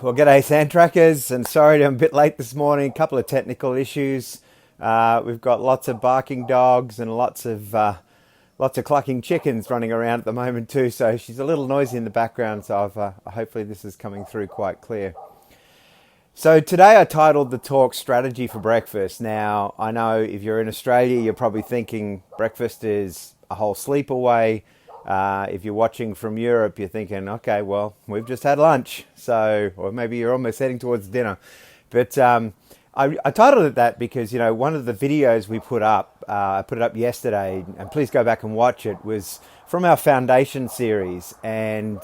Well, g'day SandTrackers, and sorry I'm a bit late this morning. A couple of technical issues. We've got lots of barking dogs and lots of clucking chickens running around at the moment too. So she's a little noisy in the background. So hopefully this is coming through quite clear. So today I titled the talk "Strategy for Breakfast." Now I know if you're in Australia, you're probably thinking breakfast is a whole sleep away. If you're watching from Europe, you're thinking, okay, well, we've just had lunch, so, or maybe you're almost heading towards dinner. But I titled it that because, one of the videos we put up, I put it up yesterday, and please go back and watch it, was from our foundation series. And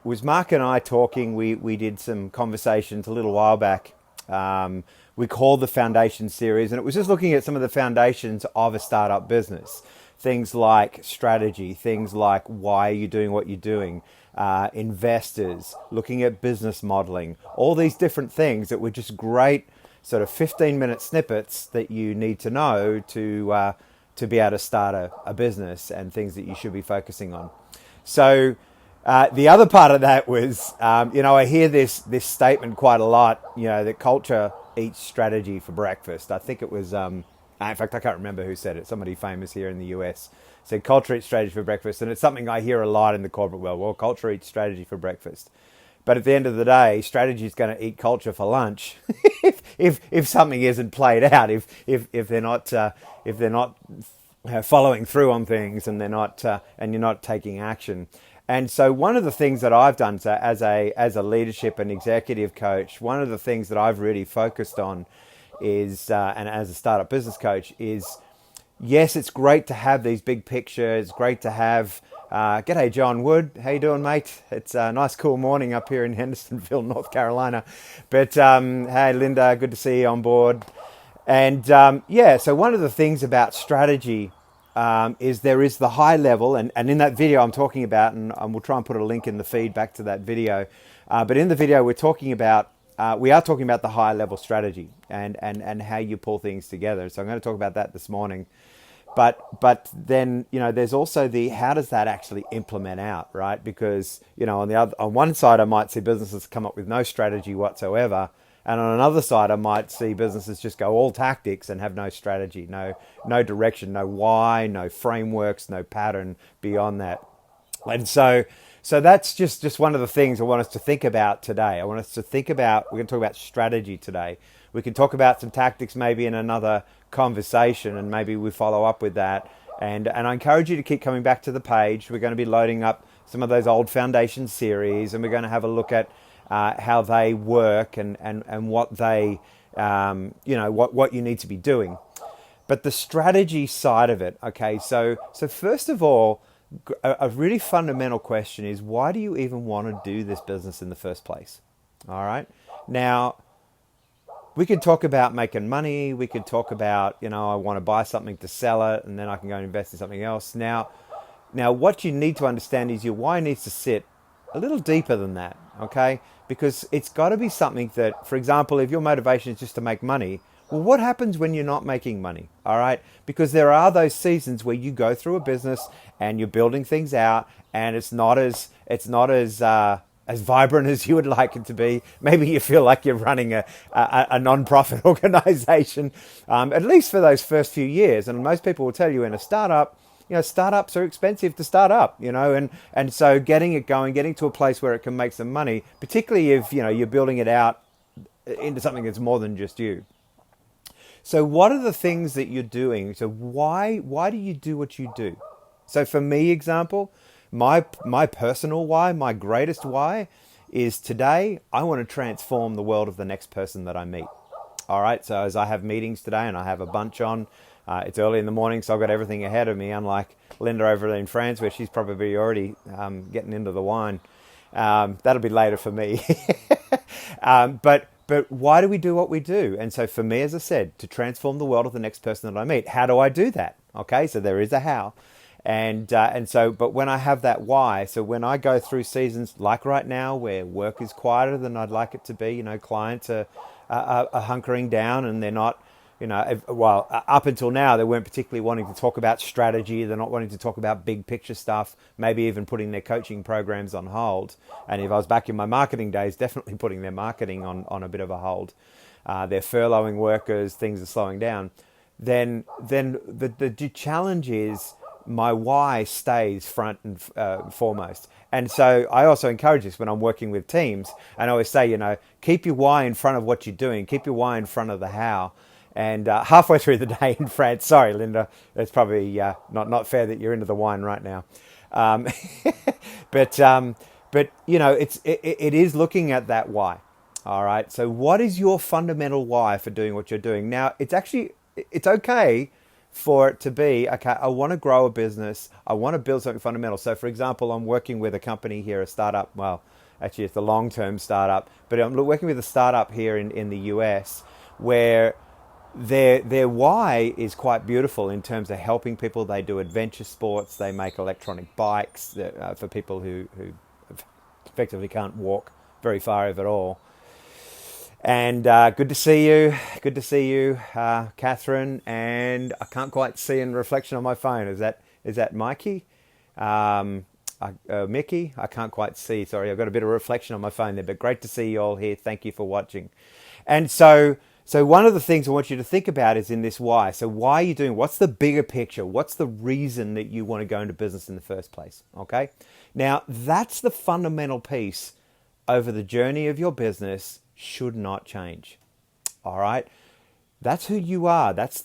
was Mark and I talking, we did some conversations a little while back. We called the foundation series, and it was just looking at some of the foundations of a startup business. Things like strategy, things like why are you doing what you're doing, investors, looking at business modeling, all these different things that were just great sort of 15-minute snippets that you need to know to be able to start a business and things that you should be focusing on. So the other part of that was, I hear this statement quite a lot, that culture eats strategy for breakfast. I think it was... in fact, I can't remember who said it. Somebody famous here in the US said culture eats strategy for breakfast. And it's something I hear a lot in the corporate world. Well, culture eats strategy for breakfast. But at the end of the day, strategy is going to eat culture for lunch if something isn't played out, if they're not following through on things and and you're not taking action. And so one of the things that I've done, so as a leadership and executive coach, one of the things that I've really focused on is, and as a startup business coach, is yes, it's great to have these big pictures. It's great to have, g'day John Wood, how you doing, mate? It's a nice cool morning up here in Hendersonville, North Carolina. But hey, Linda, good to see you on board. And so one of the things about strategy is there is the high level, and in that video I'm talking about, and we'll try and put a link in the feed back to that video. But in the video we are talking about the high level strategy and how you pull things together. So I'm going to talk about that this morning. But then, there's also the how does that actually implement out, right? Because, on one side I might see businesses come up with no strategy whatsoever. And on another side, I might see businesses just go all tactics and have no strategy, no direction, no why, no frameworks, no pattern beyond that. And so that's just one of the things I want us to think about today. We're going to talk about strategy today. We can talk about some tactics maybe in another conversation, and maybe we follow up with that. And I encourage you to keep coming back to the page. We're going to be loading up some of those old foundation series, and we're going to have a look at how they work and what they, what you need to be doing. But the strategy side of it, okay, so first of all, a really fundamental question is, why do you even want to do this business in the first place? All right. Now, we could talk about making money. We could talk about, I want to buy something to sell it, and then I can go and invest in something else. Now, what you need to understand is your why needs to sit a little deeper than that, okay? Because it's got to be something that, for example, if your motivation is just to make money, well, what happens when you're not making money? All right, because there are those seasons where you go through a business and you're building things out, and it's not as vibrant as you would like it to be. Maybe you feel like you're running a non-profit organization, at least for those first few years. And most people will tell you in a startup, startups are expensive to start up, and so getting it going, getting to a place where it can make some money, particularly if you're building it out into something that's more than just you. So what are the things that you're doing? So why do you do what you do? So for me, example, my personal why, my greatest why is today I want to transform the world of the next person that I meet. All right, so as I have meetings today, and I have a bunch on, it's early in the morning, so I've got everything ahead of me, unlike Linda over in France, where she's probably already getting into the wine. That'll be later for me. But why do we do what we do? And so for me, as I said, to transform the world of the next person that I meet. How do I do that? Okay, so there is a how. But when I have that why, so when I go through seasons like right now where work is quieter than I'd like it to be, clients are hunkering down and they're not Up until now, they weren't particularly wanting to talk about strategy. They're not wanting to talk about big picture stuff, maybe even putting their coaching programs on hold. And if I was back in my marketing days, definitely putting their marketing on a bit of a hold. They're furloughing workers, things are slowing down. Then the challenge is my why stays front and foremost. And so I also encourage this when I'm working with teams. And I always say, keep your why in front of what you're doing. Keep your why in front of the how. And halfway through the day in France, sorry, Linda, it's probably not fair that you're into the wine right now. But it is looking at that why. All right. So what is your fundamental why for doing what you're doing? Now, it's okay for it to be, okay, I want to grow a business. I want to build something fundamental. So, for example, I'm working with a company here, a startup. Well, actually, it's a long-term startup. But I'm working with a startup here in the US where their why is quite beautiful in terms of helping people. They do adventure sports. They make electronic bikes for people who effectively can't walk very far, if at all. And good to see you, Catherine. And I can't quite see in reflection on my phone. Is that Mikey? Mickey? I can't quite see. Sorry, I've got a bit of reflection on my phone there. But great to see you all here. Thank you for watching. And so one of the things I want you to think about is in this why. So why are you doing? What's the bigger picture? What's the reason that you want to go into business in the first place? Okay. Now that's the fundamental piece over the journey of your business. Should not change. All right. That's who you are. That's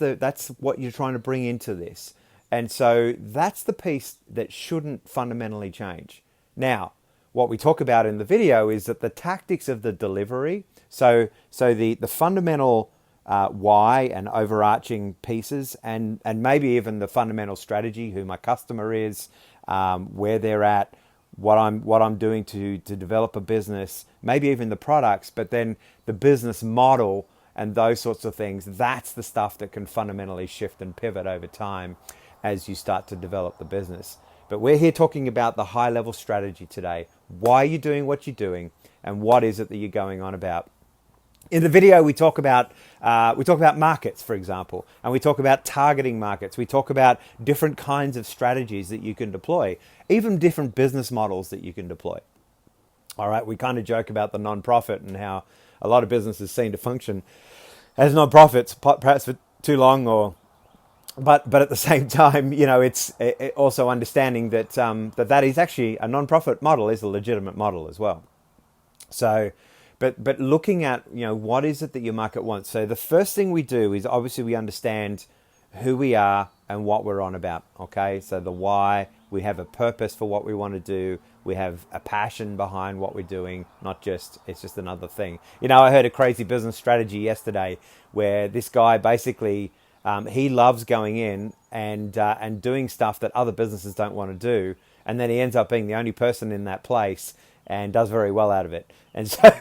what you're trying to bring into this. And so that's the piece that shouldn't fundamentally change. Now, what we talk about in the video is that the tactics of the delivery, so the fundamental why and overarching pieces, and maybe even the fundamental strategy, who my customer is, where they're at, what I'm doing to develop a business, maybe even the products, but then the business model and those sorts of things. That's the stuff that can fundamentally shift and pivot over time as you start to develop the business. But we're here talking about the high level strategy today. Why are you doing what you're doing, and what is it that you're going on about? In the video, we talk about markets, for example, and we talk about targeting markets. We talk about different kinds of strategies that you can deploy, even different business models that you can deploy. All right, we kind of joke about the non-profit and how a lot of businesses seem to function as non-profits, perhaps for too long, but at the same time, it's also understanding that that is actually a non-profit model is a legitimate model as well. So. But looking at, what is it that your market wants? So the first thing we do is obviously we understand who we are and what we're on about, okay? So the why, we have a purpose for what we want to do. We have a passion behind what we're doing, it's just another thing. I heard a crazy business strategy yesterday where this guy basically, he loves going in and doing stuff that other businesses don't want to do. And then he ends up being the only person in that place and does very well out of it. And so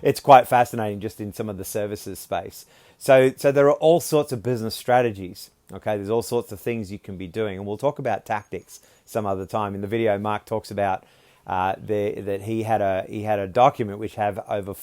it's quite fascinating just in some of the services space. So there are all sorts of business strategies. Okay, there's all sorts of things you can be doing. And we'll talk about tactics some other time. In the video, Mark talks about that he had a document which have over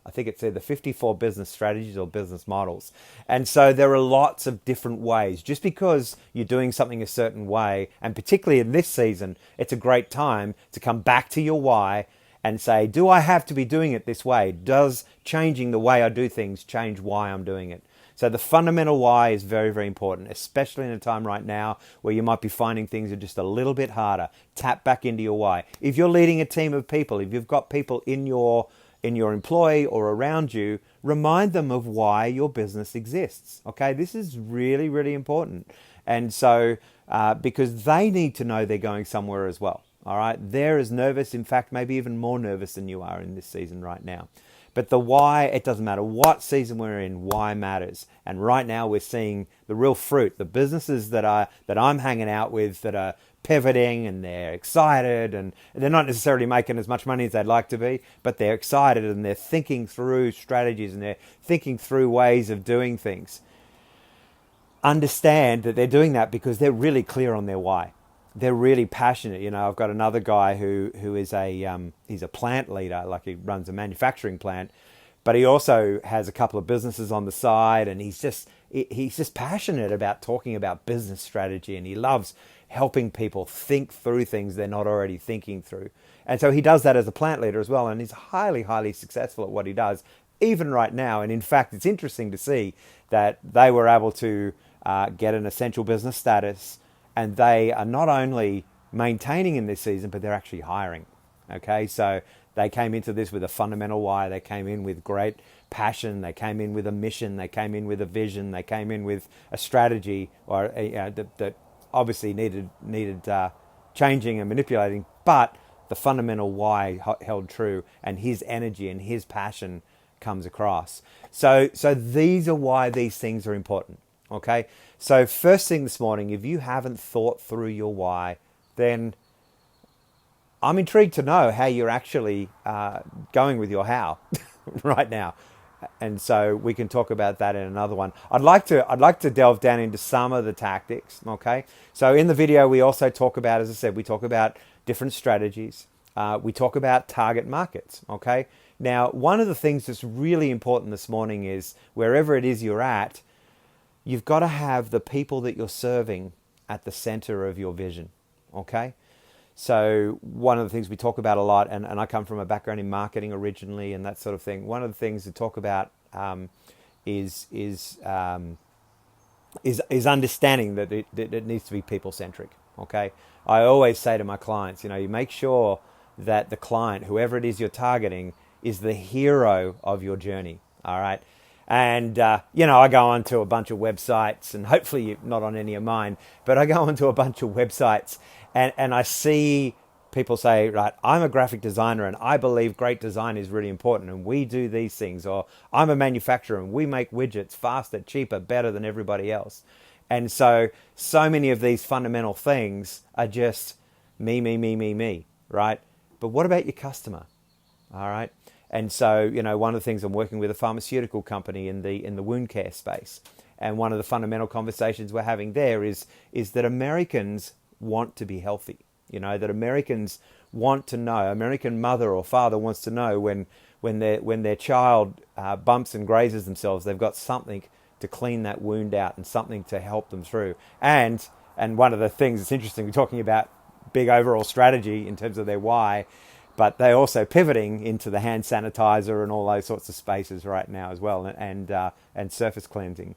I think it's either 54 business strategies or business models. And so there are lots of different ways. Just because you're doing something a certain way, and particularly in this season, it's a great time to come back to your why and say, do I have to be doing it this way? Does changing the way I do things change why I'm doing it? So the fundamental why is very, very important, especially in a time right now where you might be finding things are just a little bit harder. Tap back into your why. If you're leading a team of people, if you've got people in your employ or around you, remind them of why your business exists. Okay, this is really, really important. And so, because they need to know they're going somewhere as well. All right, they're as nervous, in fact, maybe even more nervous than you are in this season right now. But the why, it doesn't matter what season we're in, why matters. And right now we're seeing the real fruit. The businesses that I'm hanging out with that are pivoting and they're excited and they're not necessarily making as much money as they'd like to be, but they're excited and they're thinking through strategies and they're thinking through ways of doing things. Understand that they're doing that because they're really clear on their why. They're really passionate. I've got another guy who is he's a plant leader, like he runs a manufacturing plant, but he also has a couple of businesses on the side, and he's just passionate about talking about business strategy, and he loves helping people think through things they're not already thinking through. And so he does that as a plant leader as well, and he's highly successful at what he does, even right now. And in fact, it's interesting to see that they were able to get an essential business status, and they are not only maintaining in this season, but they're actually hiring. Okay, so they came into this with a fundamental why. They came in with great passion. They came in with a mission. They came in with a vision. They came in with a strategy, or that obviously needed changing and manipulating, but the fundamental why held true, and his energy and his passion comes across. So these are why these things are important. Okay, so first thing this morning, if you haven't thought through your why, then I'm intrigued to know how you're actually going with your how right now. And so we can talk about that in another one. I'd like to delve down into some of the tactics. Okay, so in the video we also talk about, as I said, we talk about different strategies. We talk about target markets. Okay, now one of the things that's really important this morning is wherever it is you're at, you've got to have the people that you're serving at the center of your vision. Okay. So one of the things we talk about a lot, and I come from a background in marketing originally and that sort of thing. One of the things to talk about is understanding that it needs to be people centric. Okay, I always say to my clients, you make sure that the client, whoever it is you're targeting, is the hero of your journey. All right. And, I go onto a bunch of websites, and hopefully you're not on any of mine, but I go onto a bunch of websites and I see people say, right, I'm a graphic designer and I believe great design is really important and we do these things. Or I'm a manufacturer and we make widgets faster, cheaper, better than everybody else. And so many of these fundamental things are just me, right? But what about your customer? All right. And so, one of the things, I'm working with a pharmaceutical company in the wound care space. And one of the fundamental conversations we're having there is that Americans want to be healthy. That Americans want to know, American mother or father wants to know when their child bumps and grazes themselves, they've got something to clean that wound out and something to help them through. And one of the things that's interesting, we're talking about big overall strategy in terms of their why, but they're also pivoting into the hand sanitizer and all those sorts of spaces right now as well, and surface cleansing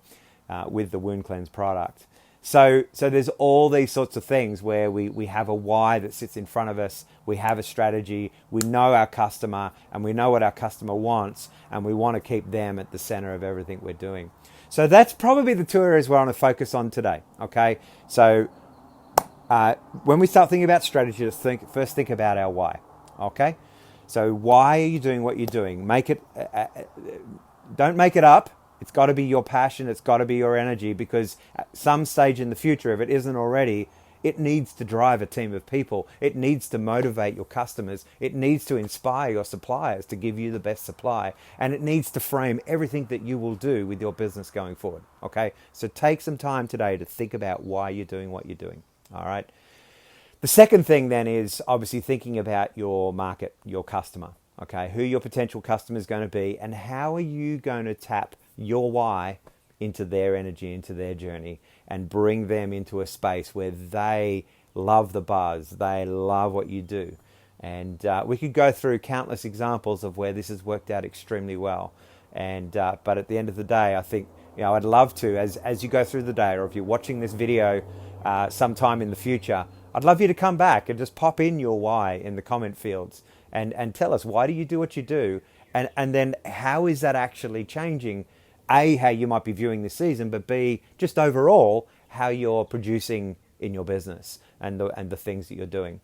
with the Wound Cleanse product. So there's all these sorts of things where we have a why that sits in front of us. We have a strategy. We know our customer, and we know what our customer wants, and we want to keep them at the center of everything we're doing. So that's probably the two areas we're going to focus on today. Okay, so when we start thinking about strategy, let's first think about our why. Okay, so why are you doing what you're doing? Make it. Don't make it up. It's got to be your passion. It's got to be your energy, because at some stage in the future, if it isn't already, it needs to drive a team of people. It needs to motivate your customers. It needs to inspire your suppliers to give you the best supply. And it needs to frame everything that you will do with your business going forward. Okay, so take some time today to think about why you're doing what you're doing. All right. The second thing then is obviously thinking about your market, your customer, okay, who your potential customer is going to be, and how are you going to tap your why into their energy, into their journey, and bring them into a space where they love the buzz, they love what you do. And we could go through countless examples of where this has worked out extremely well. And but at the end of the day, I think, I'd love to, as you go through the day, or if you're watching this video sometime in the future, I'd love you to come back and just pop in your why in the comment fields and tell us, why do you do what you do? And then how is that actually changing, A, how you might be viewing this season, but B, just overall, how you're producing in your business and the things that you're doing.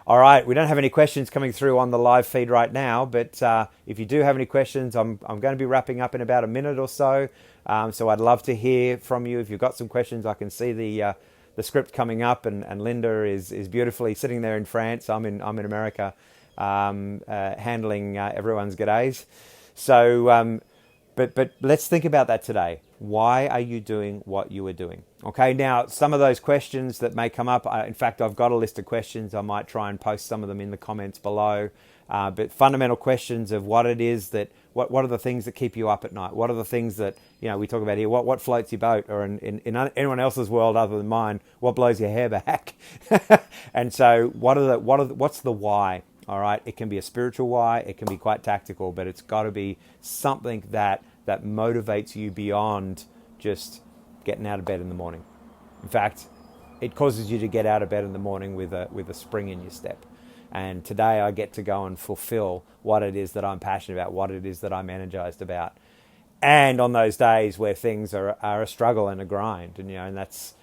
All right, we don't have any questions coming through on the live feed right now, but if you do have any questions, I'm going to be wrapping up in about a minute or so. So I'd love to hear from you. If you've got some questions, I can see the script coming up, and Linda is beautifully sitting there in France. I'm in America, handling everyone's g'days. So, but let's think about that today. Why are you doing what you are doing? Okay, now some of those questions that may come up, in fact, I've got a list of questions. I might try and post some of them in the comments below. But fundamental questions of what it is that, what are the things that keep you up at night? What are the things that, we talk about here? What floats your boat? Or in anyone else's world other than mine, what blows your hair back? And so what's the why? All right, it can be a spiritual why, it can be quite tactical, but it's got to be something that motivates you beyond just getting out of bed in the morning. In fact, it causes you to get out of bed in the morning with a spring in your step. And today I get to go and fulfill what it is that I'm passionate about, what it is that I'm energized about. And on those days where things are a struggle and a grind, and that's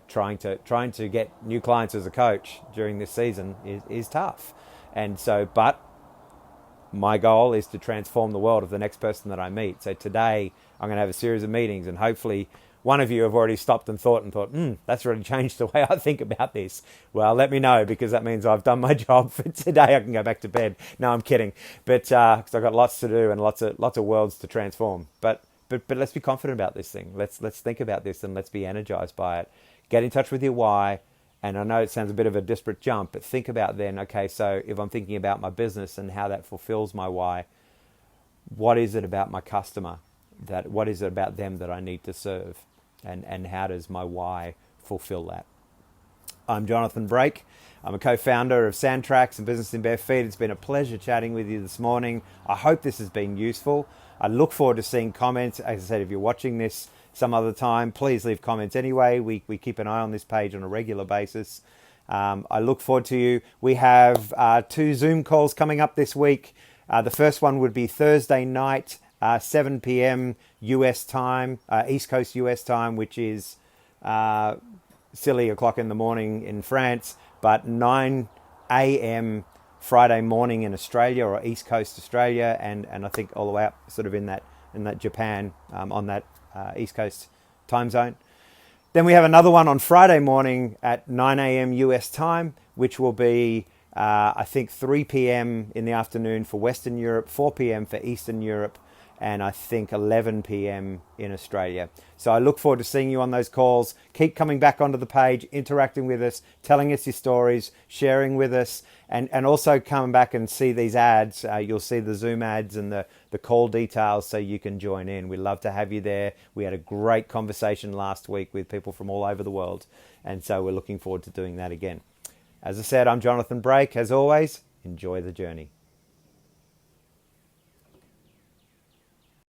trying to get new clients as a coach during this season is tough. And so, but my goal is to transform the world of the next person that I meet. So today I'm going to have a series of meetings, and hopefully one of you have already stopped and thought, that's really changed the way I think about this. Well, let me know, because that means I've done my job for today. I can go back to bed. No, I'm kidding. But because I've got lots to do and lots of worlds to transform. But let's be confident about this thing. Let's think about this, and let's be energized by it. Get in touch with your why. And I know it sounds a bit of a disparate jump, but think about then, okay, so if I'm thinking about my business and how that fulfills my why, what is it about my customer? What is it about them that I need to serve? And how does my why fulfill that? I'm Jonathan Brake. I'm a co-founder of SandTracks and Business in Bare Feet. It's been a pleasure chatting with you this morning. I hope this has been useful. I look forward to seeing comments. As I said, if you're watching this some other time, please leave comments anyway. We keep an eye on this page on a regular basis. I look forward to you. We have 2 Zoom calls coming up this week. The first one would be Thursday night, 7 p.m. US time, East Coast US time, which is silly o'clock in the morning in France, but 9 a.m. Friday morning in Australia, or East Coast Australia, and I think all the way up sort of in that Japan, on that East Coast time zone. Then we have another one on Friday morning at 9 a.m. US time, which will be I think 3 p.m. in the afternoon for Western Europe, 4 p.m. for Eastern Europe, and I think 11 p.m. in Australia. So I look forward to seeing you on those calls. Keep coming back onto the page, interacting with us, telling us your stories, sharing with us, and also come back and see these ads. You'll see the Zoom ads and the call details so you can join in. We'd love to have you there. We had a great conversation last week with people from all over the world, and so we're looking forward to doing that again. As I said, I'm Jonathan Brake. As always, enjoy the journey.